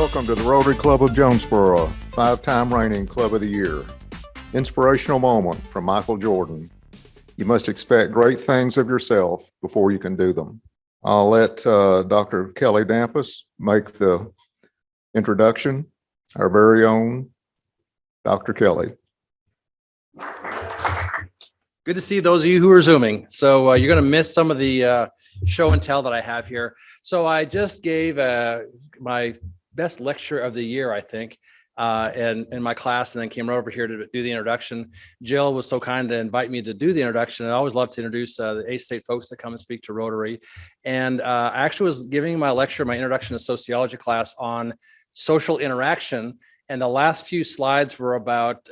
Welcome to the Rotary Club of Jonesboro, 5-time reigning Club of the Year. Inspirational moment from Michael Jordan. You must expect great things of yourself before you can do them. I'll let Dr. Kelly Dampus make the introduction, our very own Dr. Kelly. Good to see those of you who are Zooming. So you're going to miss some of the show and tell that I have here. So I just gave my best lecture of the year, I think, in my class, and then came right over here to do the introduction. Jill was so kind to invite me to do the introduction. I always love to introduce the A-State folks that come and speak to Rotary. And I actually was giving my lecture, my introduction to sociology class on social interaction. And the last few slides were about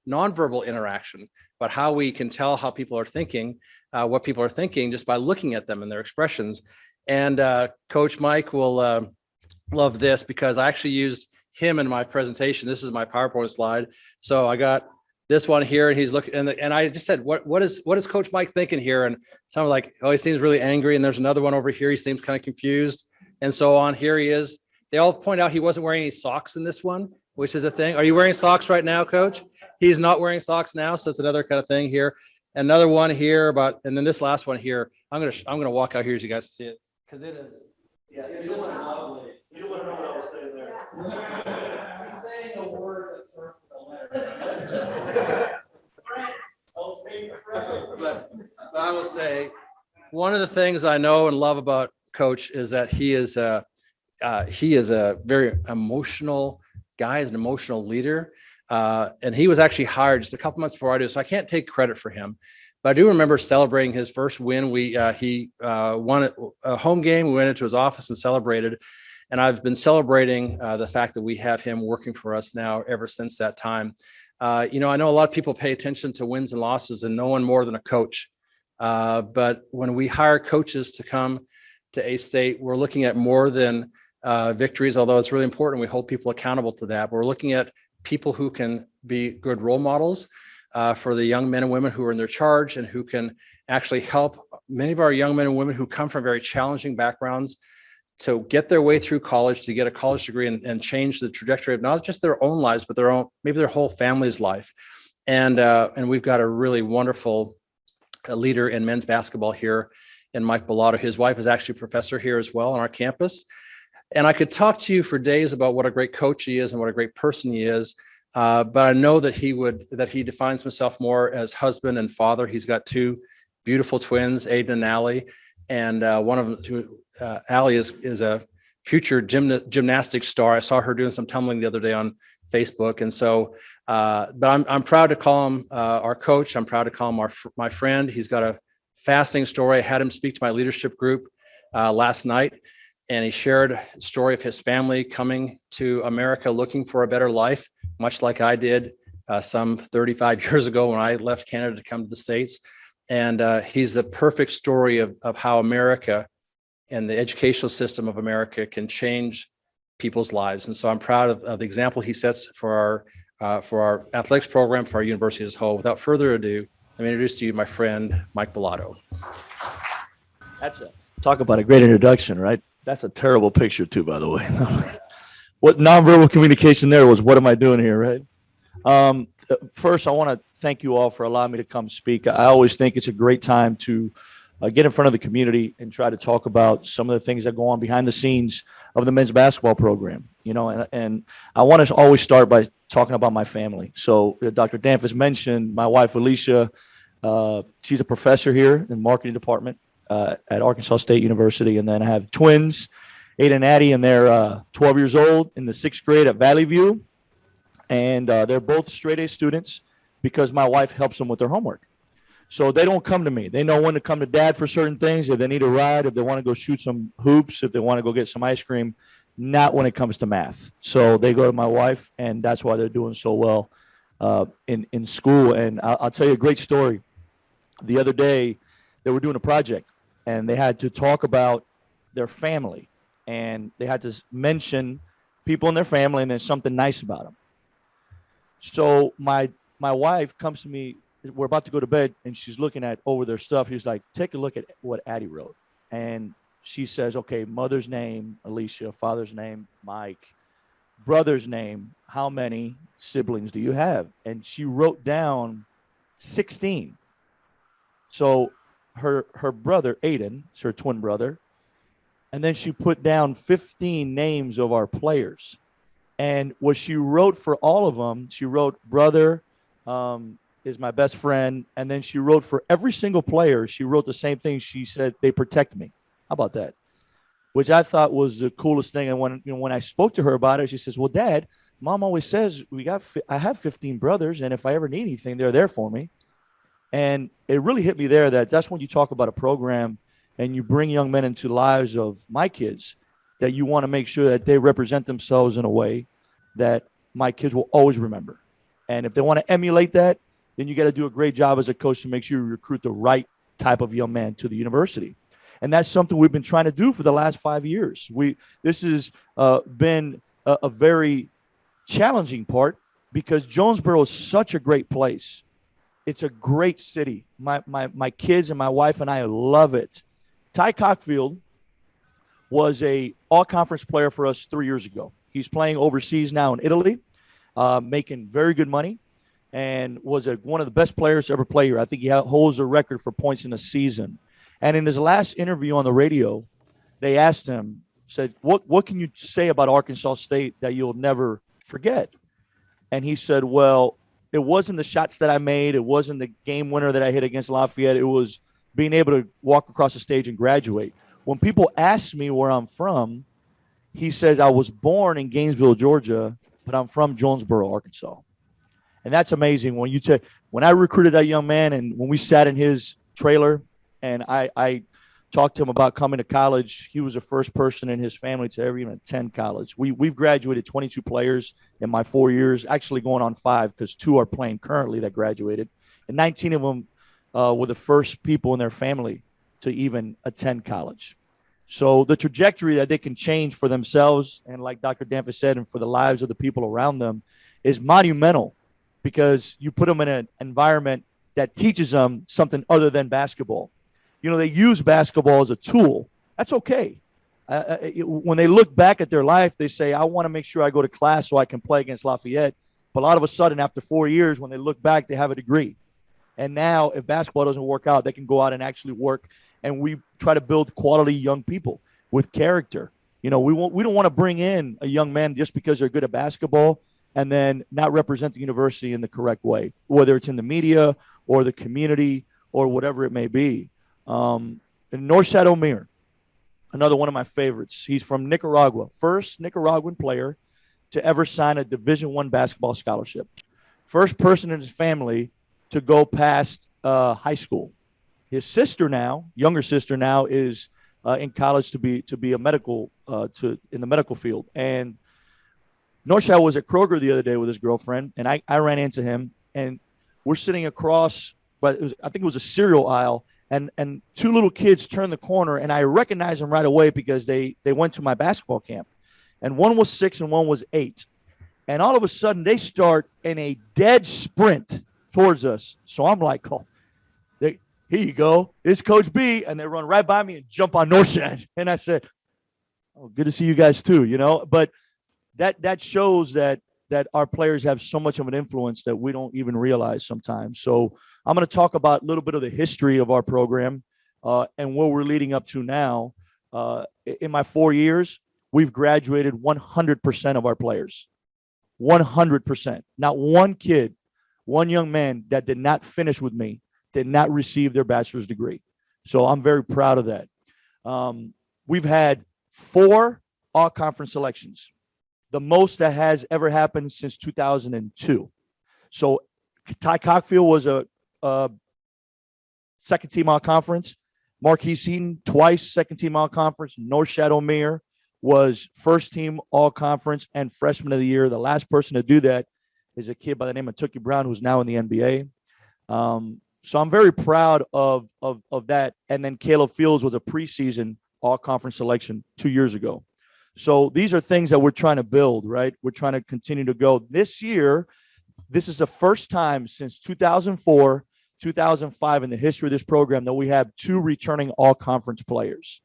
nonverbal interaction, but how we can tell how people are thinking, what people are thinking just by looking at them and their expressions. And Coach Mike will love this because I actually used him in my presentation. This is my PowerPoint slide. So I got this one here, and he's looking, and I just said, what is Coach Mike thinking here? And someone like, oh, he seems really angry. And there's another one over here. He seems kind of confused, and so on. Here he is. They all point out he wasn't wearing any socks in this one, which is a thing. Are you wearing socks right now, Coach? He's not wearing socks now, so that's another kind of thing here. Another one here about, and then this last one here. I'm gonna walk out here so you guys can see it because it is. Yeah, it's just lovely. You want to know what I was saying there? He's saying a word that starts with a letter. But I will say, one of the things I know and love about Coach is that he is a very emotional guy. He's an emotional leader. And he was actually hired just a couple months before I do, so I can't take credit for him. But I do remember celebrating his first win. He won a home game. We went into his office and celebrated. And I've been celebrating the fact that we have him working for us now ever since that time. I know a lot of people pay attention to wins and losses, and no one more than a coach. But when we hire coaches to come to A-State, we're looking at more than victories, although it's really important we hold people accountable to that. But we're looking at people who can be good role models for the young men and women who are in their charge, and who can actually help many of our young men and women who come from very challenging backgrounds to get their way through college, to get a college degree and change the trajectory of not just their own lives, but maybe their whole family's life. And we've got a really wonderful leader in men's basketball here in Mike Balado. His wife is actually a professor here as well on our campus. And I could talk to you for days about what a great coach he is and what a great person he is. But I know that he defines himself more as husband and father. He's got two beautiful twins, Aiden and Allie. And one of them, Allie, is a future gymnastics star. I saw her doing some tumbling the other day on Facebook. And so, but I'm proud to call him our coach. I'm proud to call him my friend. He's got a fascinating story. I had him speak to my leadership group last night. And he shared a story of his family coming to America looking for a better life, much like I did some 35 years ago when I left Canada to come to the States. And he's the perfect story of how America and the educational system of America can change people's lives. And so I'm proud of the example he sets for our athletics program, for our university as a whole. Without further ado, let me introduce to you my friend, Mike Balado. Talk about a great introduction, right? That's a terrible picture too, by the way. What nonverbal communication there was, what am I doing here, right? First, I want to thank you all for allowing me to come speak. I always think it's a great time to get in front of the community and try to talk about some of the things that go on behind the scenes of the men's basketball program. And I want to always start by talking about my family. So Dr. Dampus mentioned my wife, Alicia. She's a professor here in the marketing department at Arkansas State University. And then I have twins, Ada and Addie, and they're 12 years old in the 6th grade at Valley View. And they're both straight A students because my wife helps them with their homework. So they don't come to me. They know when to come to dad for certain things. If they need a ride, if they want to go shoot some hoops, if they want to go get some ice cream, not when it comes to math. So they go to my wife, and that's why they're doing so well in school. And I'll tell you a great story. The other day, they were doing a project, and they had to talk about their family, and they had to mention people in their family and then something nice about them. So my wife comes to me. We're about to go to bed, and she's looking at over their stuff. He's like, take a look at what Addie wrote. And she says, okay, mother's name, Alicia, father's name, Mike. brother's name, how many siblings do you have? And she wrote down 16. So her brother, Aiden, is her twin brother. And then she put down 15 names of our players. And what she wrote for all of them, she wrote brother is my best friend. And then she wrote for every single player, she wrote the same thing. She said, they protect me. How about that? Which I thought was the coolest thing. And when I spoke to her about it, she says, well, Dad, Mom always says I have 15 brothers. And if I ever need anything, they're there for me. And it really hit me there that's when you talk about a program and you bring young men into the lives of my kids, that you want to make sure that they represent themselves in a way that my kids will always remember. And if they want to emulate that, then you got to do a great job as a coach to make sure you recruit the right type of young man to the university. And that's something we've been trying to do for the last 5 years. This has been a very challenging part because Jonesboro is such a great place. It's a great city. My kids and my wife and I love it. Ty Cockfield was a all-conference player for us 3 years ago. He's playing overseas now in Italy, making very good money, and was one of the best players to ever play here. I think he holds a record for points in a season. And in his last interview on the radio, they asked him, said, what can you say about Arkansas State that you'll never forget? And he said, well, it wasn't the shots that I made. It wasn't the game winner that I hit against Lafayette. It was being able to walk across the stage and graduate. When people ask me where I'm from, he says, I was born in Gainesville, Georgia, but I'm from Jonesboro, Arkansas. And that's amazing. When I recruited that young man and when we sat in his trailer and I talked to him about coming to college, he was the first person in his family to ever even attend college. We've graduated 22 players in my 4 years, actually going on 5 because 2 are playing currently that graduated. And 19 of them were the first people in their family to even attend college. So the trajectory that they can change for themselves, and like Dr. Danforth said, and for the lives of the people around them, is monumental because you put them in an environment that teaches them something other than basketball. You know, they use basketball as a tool. That's okay. When they look back at their life, they say, I want to make sure I go to class so I can play against Lafayette. But all of a sudden, after 4 years, when they look back, they have a degree. And now if basketball doesn't work out, they can go out and actually work. And we try to build quality young people with character. You know, we don't want to bring in a young man just because they're good at basketball and then not represent the university in the correct way, whether it's in the media or the community or whatever it may be. And Norshad Omir, another one of my favorites. He's from Nicaragua, first Nicaraguan player to ever sign a Division I basketball scholarship. First person in his family to go past high school. His sister now, younger sister now, is in college to be a medical in the medical field. And Norshad was at Kroger the other day with his girlfriend, and I ran into him, and we're sitting across, but I think it was a cereal aisle, and 2 little kids turned the corner, and I recognized them right away because they went to my basketball camp. And one was 6 and one was 8. And all of a sudden, they start in a dead sprint towards us. So I'm like, oh, here you go. It's Coach B. And they run right by me and jump on Norshad. And I said, oh, good to see you guys too, you know. But that shows that our players have so much of an influence that we don't even realize sometimes. So I'm going to talk about a little bit of the history of our program and what we're leading up to now. In my 4 years, we've graduated 100% of our players. 100%. Not one kid, one young man that did not finish with me did not receive their bachelor's degree. So I'm very proud of that. We've had 4 all-conference selections, the most that has ever happened since 2002. So Ty Cockfield was a second-team all-conference. Marquis Seaton, twice second-team all-conference. Norshad Omir was first-team all-conference and freshman of the year. The last person to do that is a kid by the name of Tookie Brown, who's now in the NBA. So I'm very proud of that. And then Caleb Fields was a preseason all-conference selection 2 years ago. So these are things that we're trying to build, right? We're trying to continue to go. This year, this is the first time since 2004, 2005 in the history of this program that we have 2 returning all-conference players.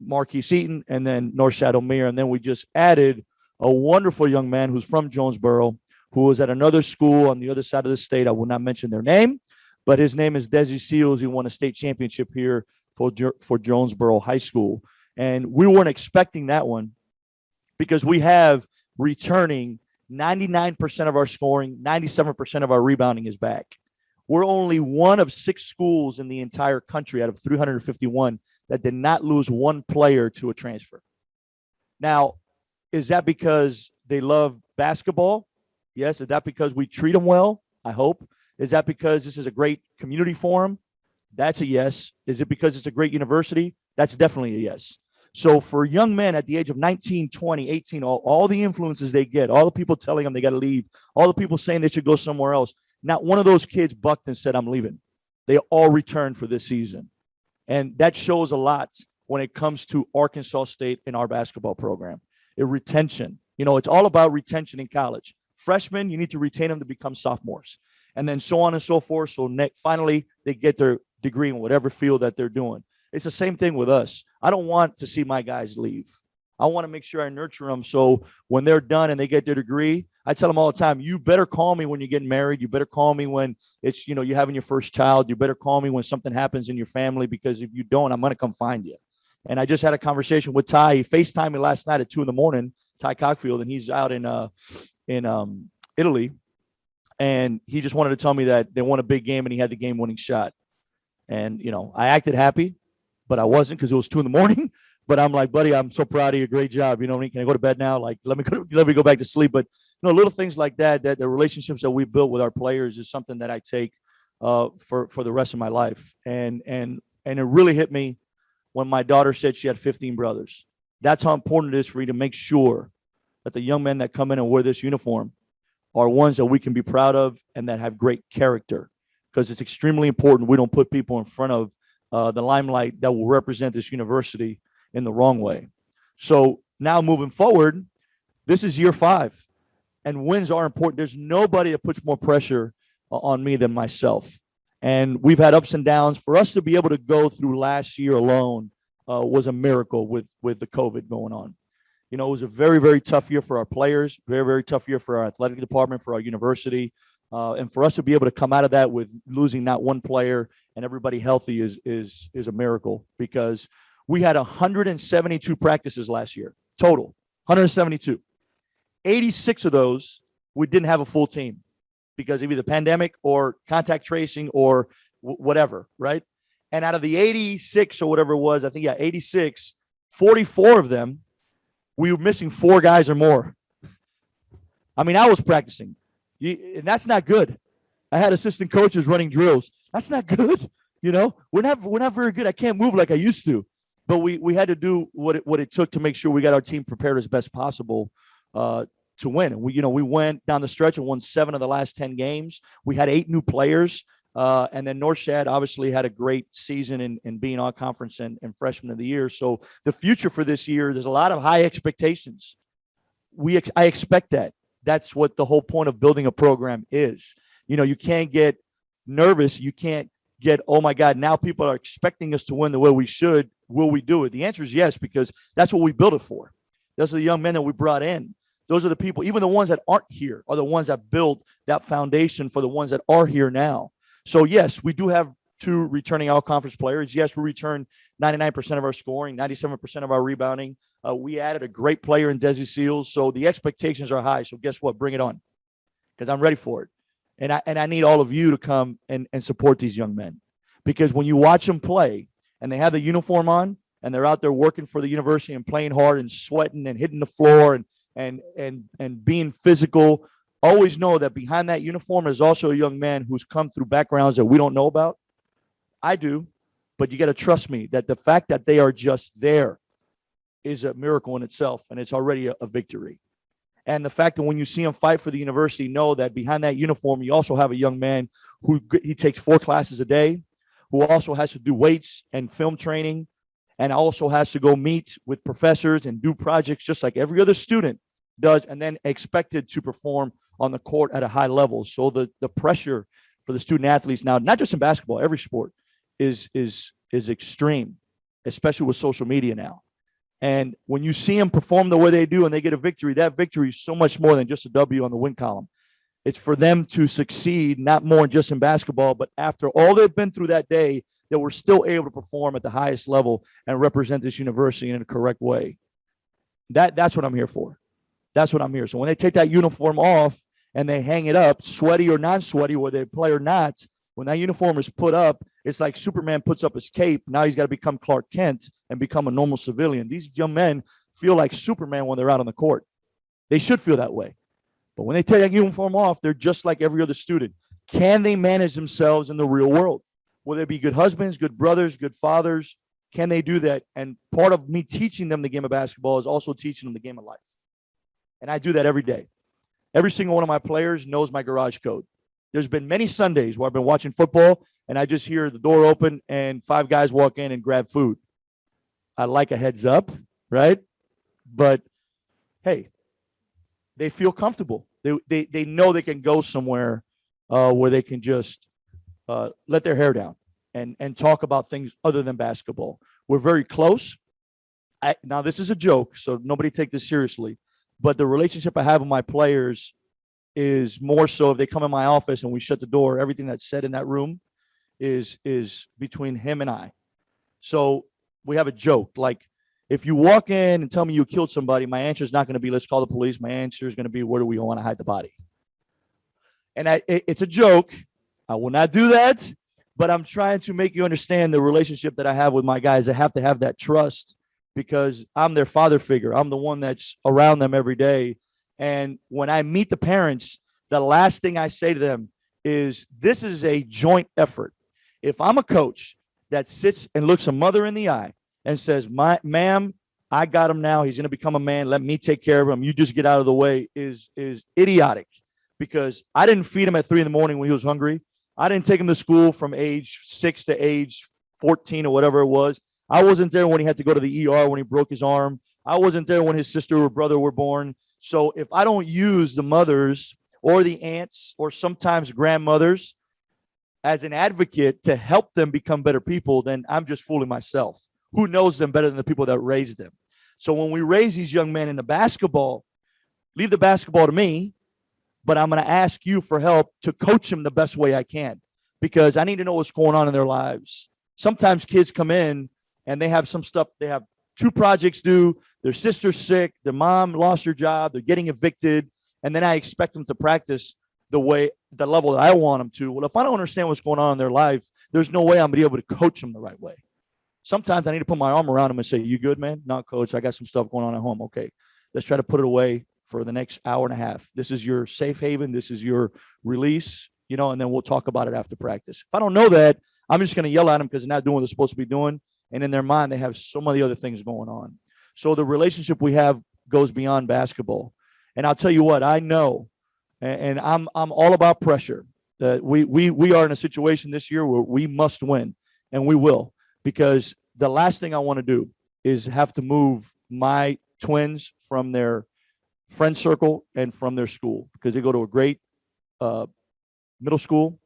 Marquis Seaton and then Norshad Omir. And then we just added a wonderful young man who's from Jonesboro, who was at another school on the other side of the state. I will not mention their name, but his name is Desi Seals. He won a state championship here for Jonesboro High School. And we weren't expecting that one because we have returning 99% of our scoring, 97% of our rebounding is back. We're only one of 6 schools in the entire country out of 351 that did not lose one player to a transfer. Now, is that because they love basketball? Yes. Is that because we treat them well? I hope. Is that because this is a great community forum? That's a yes. Is it because it's a great university? That's definitely a yes. So for young men at the age of 19, 20, 18, all the influences they get, all the people telling them they got to leave, all the people saying they should go somewhere else, not one of those kids bucked and said, I'm leaving. They all returned for this season. And that shows a lot when it comes to Arkansas State and our basketball program. Retention. It's all about retention in college. Freshmen, you need to retain them to become sophomores. And then so on and so forth. So finally, they get their degree in whatever field that they're doing. It's the same thing with us. I don't want to see my guys leave. I want to make sure I nurture them. So when they're done and they get their degree, I tell them all the time, you better call me when you're getting married. You better call me when it's, you're having your first child. You better call me when something happens in your family, because if you don't, I'm going to come find you. And I just had a conversation with Ty. He FaceTimed me last night at 2 a.m, Ty Cockfield, and he's out in Italy. And he just wanted to tell me that they won a big game and he had the game-winning shot. And, I acted happy, but I wasn't because it was 2 a.m. But I'm like, buddy, I'm so proud of you. Great job. Can I go to bed now? Like, let me go back to sleep. But, little things like that the relationships that we built with our players is something that I take for the rest of my life. And it really hit me when my daughter said she had 15 brothers. That's how important it is for me to make sure that the young men that come in and wear this uniform are ones that we can be proud of and that have great character, because it's extremely important we don't put people in front of the limelight that will represent this university in the wrong way. So now moving forward, this is year 5, and wins are important. There's nobody that puts more pressure on me than myself. And we've had ups and downs. For us to be able to go through last year alone was a miracle with the COVID going on. It was a very, very tough year for our players, very, very tough year for our athletic department, for our university. And for us to be able to come out of that with losing not one player and everybody healthy is a miracle, because we had 172 practices last year, total, 172. 86 of those, we didn't have a full team because of either pandemic or contact tracing or whatever, right? And out of the 86 or whatever it was, I think, 86, 44 of them, we were missing 4 guys or more. I mean, I was practicing. And that's not good. I had assistant coaches running drills. That's not good. We're not very good. I can't move like I used to. But we had to do what it took to make sure we got our team prepared as best possible to win. And we went down the stretch and won 7 of the last 10 games. We had 8 new players. And then North Shad obviously had a great season in being on conference and freshman of the year. So the future for this year, there's a lot of high expectations. I expect that. That's what the whole point of building a program is. You can't get nervous. You can't get, oh my God, now people are expecting us to win the way we should. Will we do it? The answer is yes, because that's what we built it for. Those are the young men that we brought in. Those are the people, even the ones that aren't here are the ones that built that foundation for the ones that are here now. So yes, we do have 2 returning all conference players. Yes, we return 99% of our scoring, 97% of our rebounding. We added a great player in Desi Seals. So the expectations are high. So guess what? Bring it on, because I'm ready for it. And I need all of you to come and support these young men, because when you watch them play and they have the uniform on and they're out there working for the university and playing hard and sweating and hitting the floor and being physical, always know that behind that uniform is also a young man who's come through backgrounds that we don't know about. I do, but you got to trust me that the fact that they are just there is a miracle in itself, and it's already a victory. And the fact that when you see them fight for the university, know that behind that uniform, you also have a young man who he takes 4 classes a day, who also has to do weights and film training, and also has to go meet with professors and do projects just like every other student does, and then expected to perform on the court at a high level. So the pressure for the student athletes now, not just in basketball, every sport is extreme, especially with social media now. And when you see them perform the way they do and they get a victory, that victory is so much more than just a W on the win column. It's for them to succeed, not more just in basketball, but after all they've been through that day, that we're still able to perform at the highest level and represent this university in a correct way. That's what I'm here for. That's what I'm here. So when they take that uniform off and they hang it up, sweaty or non-sweaty, whether they play or not, when that uniform is put up, it's like Superman puts up his cape. Now he's got to become Clark Kent and become a normal civilian. These young men feel like Superman when they're out on the court. They should feel that way. But when they take that uniform off, they're just like every other student. Can they manage themselves in the real world? Will they be good husbands, good brothers, good fathers? Can they do that? And part of me teaching them the game of basketball is also teaching them the game of life. And I do that every day. Every single one of my players knows my garage code. There's been many Sundays where I've been watching football and I just hear the door open and 5 guys walk in and grab food. I like a heads up, right? But hey, they feel comfortable. They know they can go somewhere where they can just let their hair down and talk about things other than basketball. We're very close. Now, this is a joke, so nobody take this seriously. But the relationship I have with my players is more so if they come in my office and we shut the door, everything that's said in that room is between him and I. So we have a joke. Like, if you walk in and tell me you killed somebody, my answer is not going to be, let's call the police. My answer is going to be, where do we want to hide the body? And it's a joke. I will not do that. But I'm trying to make you understand the relationship that I have with my guys. I have to have that trust because I'm their father figure. I'm the one that's around them every day. And when I meet the parents, the last thing I say to them is, this is a joint effort. If I'm a coach that sits and looks a mother in the eye and says, ma'am, I got him now. He's going to become a man. Let me take care of him. You just get out of the way is idiotic, because I didn't feed him at 3 a.m. when he was hungry. I didn't take him to school from age 6 to age 14 or whatever it was. I wasn't there when he had to go to the ER when he broke his arm. I wasn't there when his sister or brother were born. So if I don't use the mothers or the aunts or sometimes grandmothers as an advocate to help them become better people, then I'm just fooling myself. Who knows them better than the people that raised them? So when we raise these young men in the basketball, leave the basketball to me, but I'm going to ask you for help to coach them the best way I can, because I need to know what's going on in their lives. Sometimes kids come in and they have some stuff. They have 2 projects due. Their sister's sick. Their mom lost her job. They're getting evicted. And then I expect them to practice the level that I want them to. Well, if I don't understand what's going on in their life, there's no way I'm going to be able to coach them the right way. Sometimes I need to put my arm around them and say, you good, man? No, coach, I got some stuff going on at home. Okay, let's try to put it away for the next hour and a half. This is your safe haven. This is your release, and then we'll talk about it after practice. If I don't know that, I'm just going to yell at them because they're not doing what they're supposed to be doing. And in their mind, they have so many other things going on. So the relationship we have goes beyond basketball. And I'll tell you what, I know, and I'm all about pressure. We are in a situation this year where we must win, and we will, because the last thing I want to do is have to move my twins from their friend circle and from their school, because they go to a great middle school.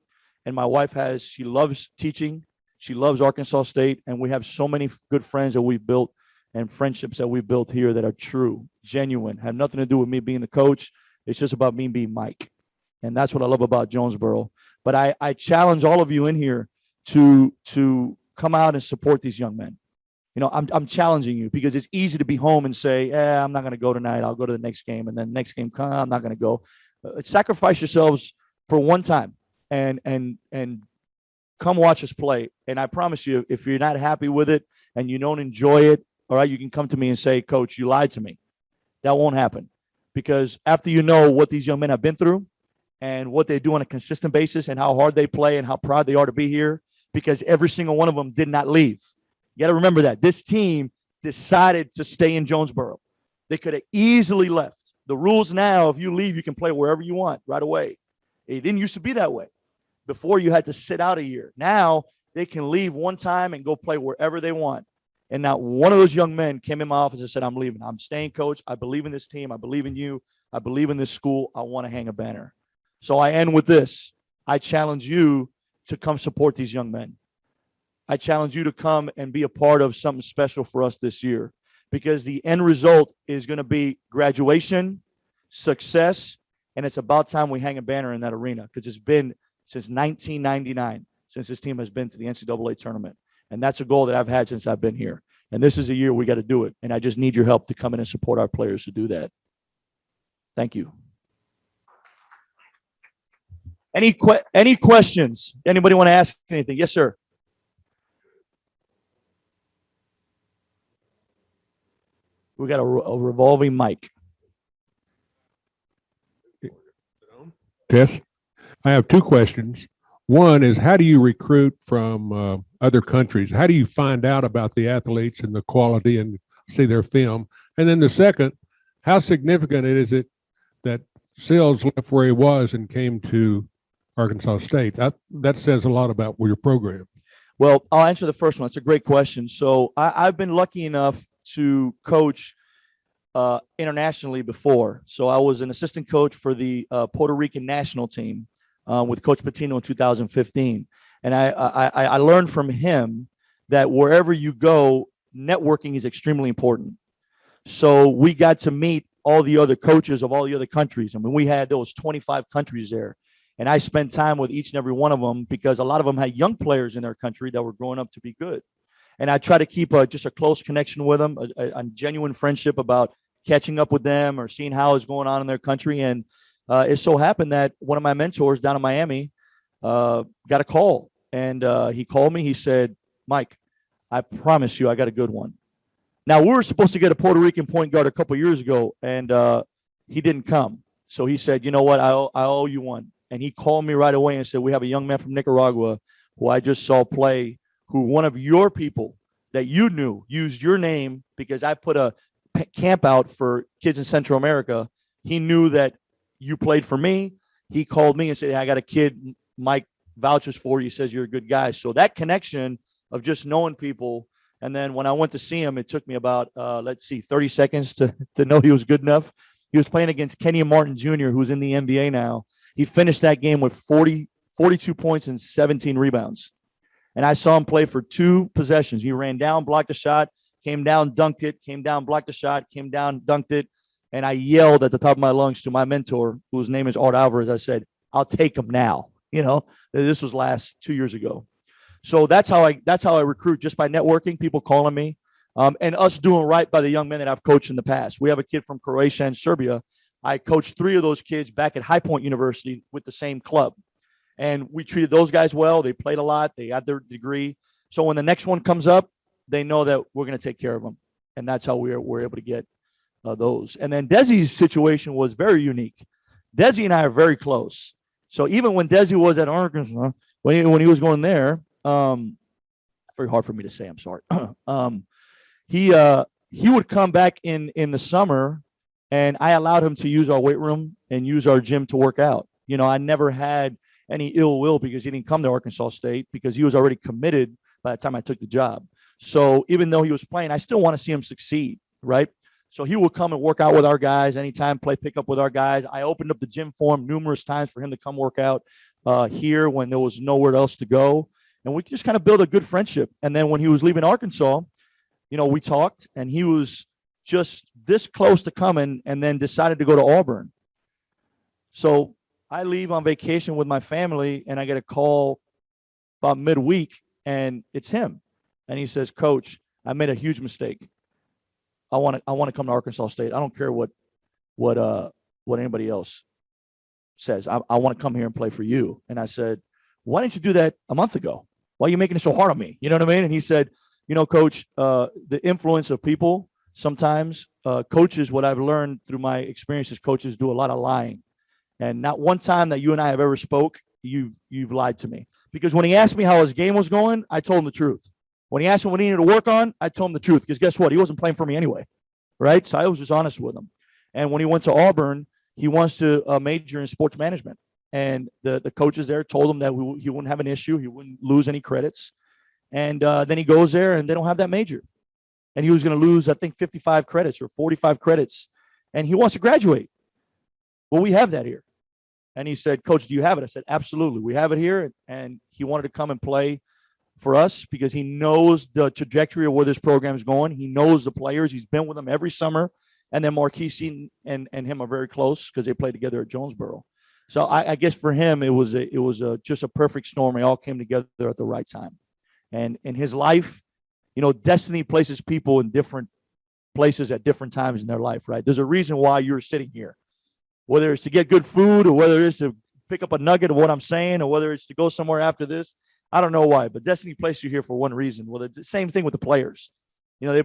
And my wife she loves teaching. She loves Arkansas State. And we have so many good friends that we've built and friendships that we've built here that are true, genuine, have nothing to do with me being the coach. It's just about me being Mike. And that's what I love about Jonesboro. But I challenge all of you in here to come out and support these young men. I'm challenging you, because it's easy to be home and say, I'm not going to go tonight. I'll go to the next game. And then next game, I'm not going to go. Sacrifice yourselves for one time and come watch us play. And I promise you, if you're not happy with it and you don't enjoy it, all right, you can come to me and say, Coach, you lied to me. That won't happen, because after you know what these young men have been through and what they do on a consistent basis and how hard they play and how proud they are to be here, because every single one of them did not leave. You got to remember that. This team decided to stay in Jonesboro. They could have easily left. The rules now, if you leave, you can play wherever you want right away. It didn't used to be that way. Before, you had to sit out a year. Now they can leave one time and go play wherever they want. And now one of those young men came in my office and said, I'm leaving. I'm staying, coach. I believe in this team. I believe in you. I believe in this school. I want to hang a banner. So I end with this. I challenge you to come support these young men. I challenge you to come and be a part of something special for us this year, because the end result is going to be graduation, success, and it's about time we hang a banner in that arena because it's been since 1999 since this team has been to the NCAA tournament. And that's a goal that I've had since I've been here. And this is a year we got to do it. And I just need your help to come in and support our players to do that. Thank you. Any questions? Anybody want to ask anything? Yes, sir. We got a revolving mic. Tess, I have two questions. One is, how do you recruit from other countries? How do you find out about the athletes and the quality and see their film? And then the second, how significant is it that Sills left where he was and came to Arkansas State? That says a lot about your program. Well, I'll answer the first one. It's a great question. So I've been lucky enough to coach internationally before. So I was an assistant coach for the Puerto Rican national team with Coach Patino in 2015. And I learned from him that wherever you go, networking is extremely important. So we got to meet all the other coaches of all the other countries. I mean, we had those 25 countries there. And I spent time with each and every one of them because a lot of them had young players in their country that were growing up to be good. And I try to keep just a close connection with them, a genuine friendship about catching up with them or seeing how it's going on in their country. And it so happened that one of my mentors down in Miami got a call. And he called me. He said, Mike, I promise you I got a good one. Now, we were supposed to get a Puerto Rican point guard a couple of years ago, and he didn't come. So he said, you know what, I owe you one. And he called me right away and said, we have a young man from Nicaragua who I just saw play, who one of your people that you knew used your name because I put a camp out for kids in Central America. He knew that you played for me. He called me and said, hey, I got a kid, Mike vouches for you, says you're a good guy. So that connection of just knowing people. And then when I went to see him, it took me about, 30 seconds to know he was good enough. He was playing against Kenyon Martin Jr., who's in the NBA now. He finished that game with 42 points and 17 rebounds. And I saw him play for 2 possessions. He ran down, blocked a shot, came down, dunked it, came down, blocked a shot, came down, dunked it. And I yelled at the top of my lungs to my mentor, whose name is Art Alvarez. I said, I'll take him now. You know, this was 2 years ago. So that's how I recruit, just by networking, people calling me, and us doing right by the young men that I've coached in the past. We have a kid from Croatia and Serbia. I coached 3 of those kids back at High Point University with the same club. And we treated those guys well. They played a lot. They got their degree. So when the next one comes up, they know that we're going to take care of them. And that's how we're able to get those. And then Desi's situation was very unique. Desi and I are very close. So even when Desi was at Arkansas, when he was going there, very hard for me to say, I'm sorry. He would come back in the summer, and I allowed him to use our weight room and use our gym to work out. You know, I never had any ill will because he didn't come to Arkansas State because he was already committed by the time I took the job. So even though he was playing, I still want to see him succeed, right? So he would come and work out with our guys anytime, play pickup with our guys. I opened up the gym for him numerous times for him to come work out here when there was nowhere else to go. And we just kind of built a good friendship. And then when he was leaving Arkansas, you know, we talked, and he was just this close to coming and then decided to go to Auburn. So I leave on vacation with my family, and I get a call about midweek, and it's him. And he says, Coach, I made a huge mistake. I want to come to Arkansas State. I don't care what anybody else says. I want to come here and play for you. And I said, why didn't you do that a month ago? Why are you making it so hard on me? You know what I mean? And he said, you know, Coach, the influence of people, sometimes coaches, what I've learned through my experiences, coaches do a lot of lying. And not one time that you and I have ever spoke, you've lied to me. Because when he asked me how his game was going, I told him the truth. When he asked me what he needed to work on, I told him the truth. Because guess what? He wasn't playing for me anyway, right? So I was just honest with him. And when he went to Auburn, he wants to major in sports management. And the coaches there told him that he wouldn't have an issue. He wouldn't lose any credits. And then he goes there, and they don't have that major. And he was going to lose, I think, 55 credits or 45 credits. And he wants to graduate. Well, we have that here. And he said, Coach, do you have it? I said, absolutely. We have it here. And he wanted to come and play for us because he knows the trajectory of where this program is going. He knows the players. He's been with them every summer. And then Marquise and him are very close because they played together at Jonesboro. So I guess for him, it was just a perfect storm. It all came together at the right time. And in his life, destiny places people in different places at different times in their life, right? There's a reason why you're sitting here, whether it's to get good food or whether it's to pick up a nugget of what I'm saying or whether it's to go somewhere after this. I don't know why, but destiny placed you here for one reason. Well, it's the same thing with the players. They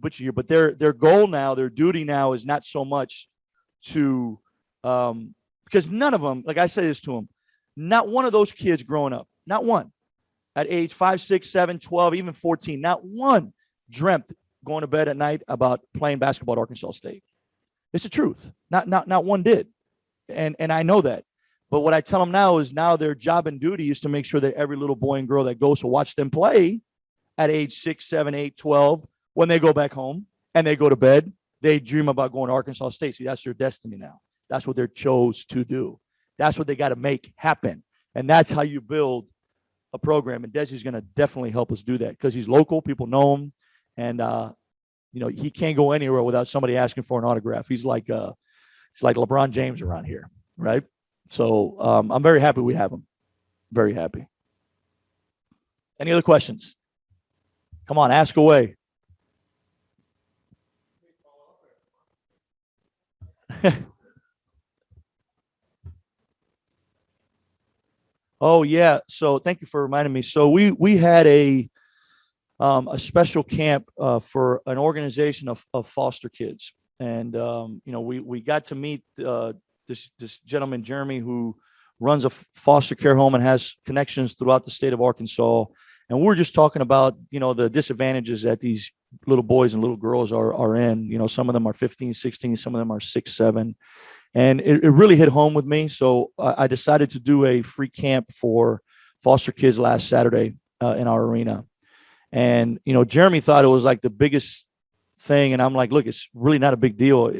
put you here, but their goal now, their duty now is not so much to because none of them, like I say this to them, not one of those kids growing up, not one at age 5, 6, 7, 12, even 14, not one dreamt going to bed at night about playing basketball at Arkansas State. It's the truth. Not one did. And I know that. But what I tell them now is now their job and duty is to make sure that every little boy and girl that goes to watch them play at age 6, 7, 8, 12, when they go back home and they go to bed, they dream about going to Arkansas State. See, that's their destiny now. That's what they're chose to do. That's what they got to make happen. And that's how you build a program. And Desi's going to definitely help us do that because he's local. People know him. And, he can't go anywhere without somebody asking for an autograph. He's like LeBron James around here, right? So I'm very happy we have him. Very happy. Any other questions? Come on, ask away. Oh yeah. So thank you for reminding me. So we had a special camp for an organization of foster kids, and we got to meet this gentleman Jeremy who runs a foster care home and has connections throughout the state of Arkansas. And we were just talking about the disadvantages that these little boys and little girls are in. Some of them are 15, 16, some of them are 6, 7. And it really hit home with me. So I decided to do a free camp for foster kids last Saturday in our arena. And, Jeremy thought it was like the biggest thing. And I'm like, look, it's really not a big deal.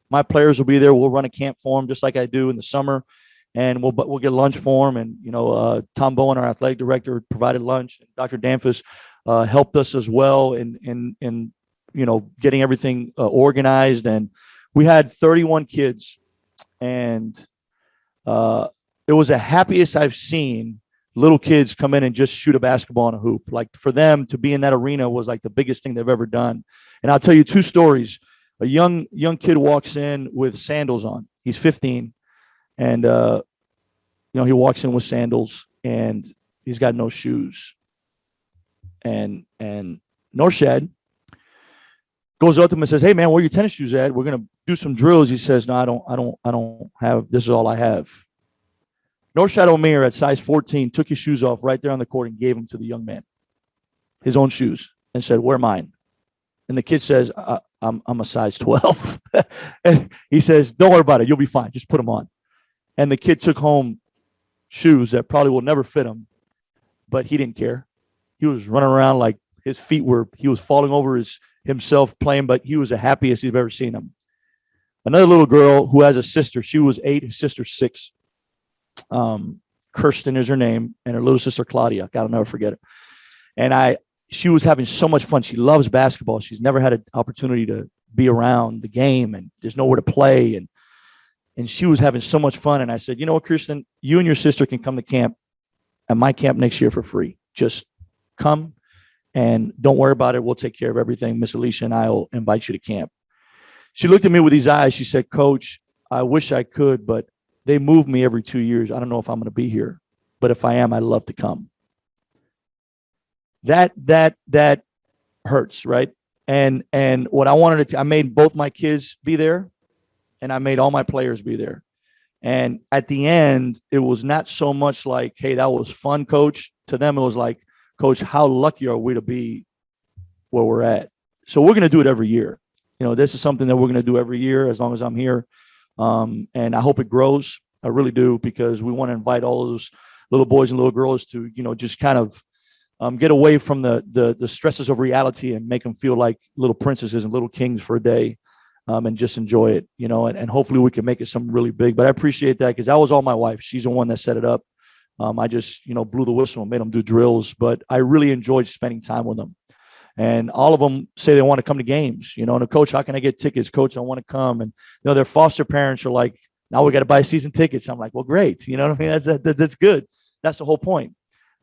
My players will be there. We'll run a camp for them just like I do in the summer. And we'll get lunch for them. And, Tom Bowen, our athletic director, provided lunch. Dr. Danfus helped us as well in getting everything organized. And we had 31 kids. And it was the happiest I've seen little kids come in and just shoot a basketball in a hoop. Like for them to be in that arena was like the biggest thing they've ever done. And I'll tell you 2 stories. A young kid walks in with sandals on. He's 15. And, he walks in with sandals and he's got no shoes. And Norshad goes up to him and says, "Hey man, where are your tennis shoes at? We're going to do some drills." He says, "No, I don't have, this is all I have." Norshad Omer at size 14 took his shoes off right there on the court and gave them to the young man, his own shoes, and said, "Wear mine." And the kid says, I'm a size 12. And he says, "Don't worry about it. You'll be fine. Just put them on." And the kid took home shoes that probably will never fit him, but he didn't care. He was running around like he was falling over himself playing, but he was the happiest he'd ever seen him. Another little girl who has a sister, she was 8, his sister's 6. Kirsten is her name, and her little sister Claudia. God, I'll never forget it. And she was having so much fun. She loves basketball. She's never had an opportunity to be around the game, and there's nowhere to play. And she was having so much fun. And I said, "You know what, Kirsten, you and your sister can come to camp at my camp next year for free. Just come and don't worry about it. We'll take care of everything. Miss Alicia and I will invite you to camp." She looked at me with these eyes. She said, "Coach, I wish I could, but they move me every 2 years. I don't know if I'm going to be here, but if I am, I'd love to come." That hurts, right? And what I wanted I made both my kids be there, and I made all my players be there. And at the end, it was not so much like, "Hey, that was fun, Coach." To them, it was like, "Coach, how lucky are we to be where we're at?" So we're going to do it every year. This is something that we're going to do every year as long as I'm here. And I hope it grows. I really do, because we want to invite all those little boys and little girls to, just kind of get away from the stresses of reality and make them feel like little princesses and little kings for a day, and just enjoy it, and hopefully we can make it something really big. But I appreciate that, because that was all my wife. She's the one that set it up. I just, blew the whistle and made them do drills, but I really enjoyed spending time with them. And all of them say they want to come to games, and coach, how can I get tickets? Coach, I want to come. And, their foster parents are like, now we got to buy season tickets. I'm like, well, great. You know what I mean? That's good. That's the whole point.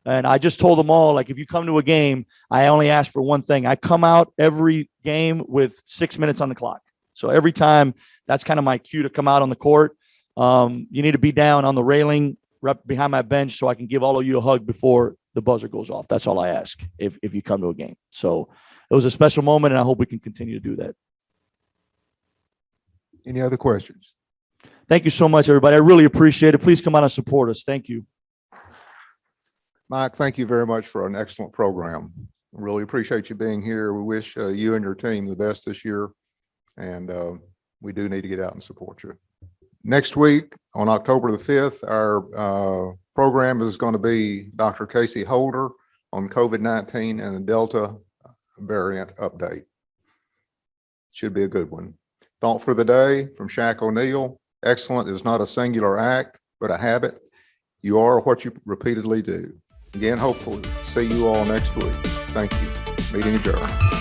And I just told them all, like, if you come to a game, I only ask for one thing. I come out every game with 6 minutes on the clock. So every time, that's kind of my cue to come out on the court. You need to be down on the railing right behind my bench so I can give all of you a hug before the buzzer goes off. That's all I ask if you come to a game. So it was a special moment, and I hope we can continue to do that. Any other questions? Thank you so much, everybody. I really appreciate it. Please come out and support us. Thank you. Mike, thank you very much for an excellent program. Really appreciate you being here. We wish you and your team the best this year, and we do need to get out and support you. Next week, on October the 5th, our program is going to be Dr. Casey Holder on COVID-19 and the Delta variant update. Should be a good one. Thought for the day from Shaq O'Neal: excellent is not a singular act, but a habit. You are what you repeatedly do. Again, hopefully see you all next week. Thank you. Meeting adjourned.